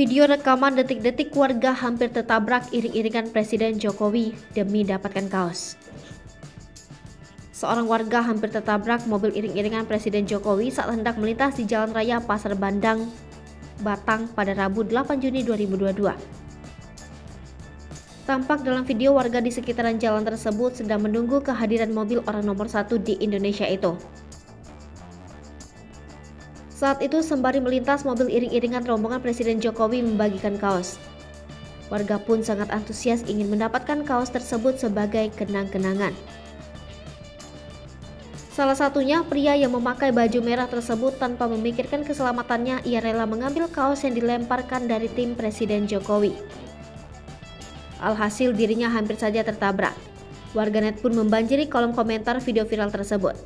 Video rekaman detik-detik warga hampir tertabrak iring-iringan Presiden Jokowi demi dapatkan kaos. Seorang warga hampir tertabrak mobil iring-iringan Presiden Jokowi saat hendak melintas di Jalan Raya Pasar Bandang, Batang pada Rabu 8 Juni 2022. Tampak dalam video warga di sekitaran jalan tersebut sedang menunggu kehadiran mobil orang nomor 1 di Indonesia itu. Saat itu sembari melintas mobil iring-iringan rombongan Presiden Jokowi membagikan kaos. Warga pun sangat antusias ingin mendapatkan kaos tersebut sebagai kenang-kenangan. Salah satunya pria yang memakai baju merah tersebut tanpa memikirkan keselamatannya, ia rela mengambil kaos yang dilemparkan dari tim Presiden Jokowi. Alhasil dirinya hampir saja tertabrak. Warganet pun membanjiri kolom komentar video viral tersebut.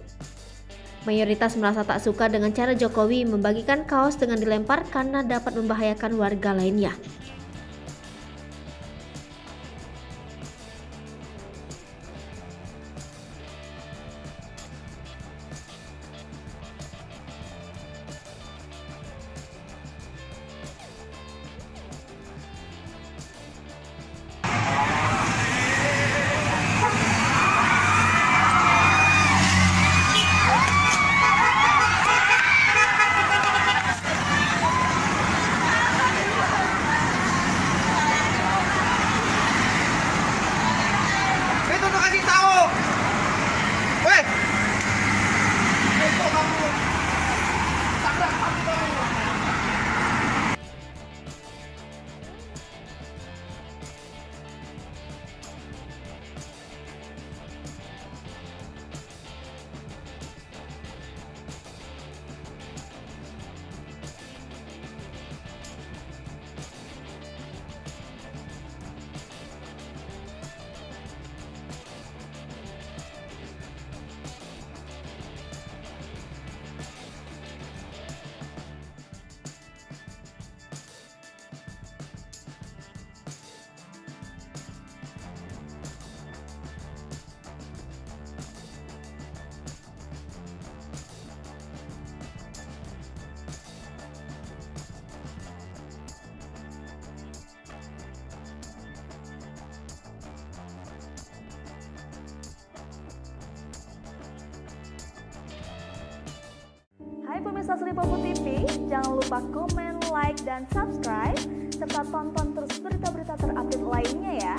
Mayoritas merasa tak suka dengan cara Jokowi membagikan kaos dengan dilempar karena dapat membahayakan warga lainnya. Hai pemirsa Selipopo TV, jangan lupa komen, like, dan subscribe, serta tonton terus berita-berita terupdate lainnya ya.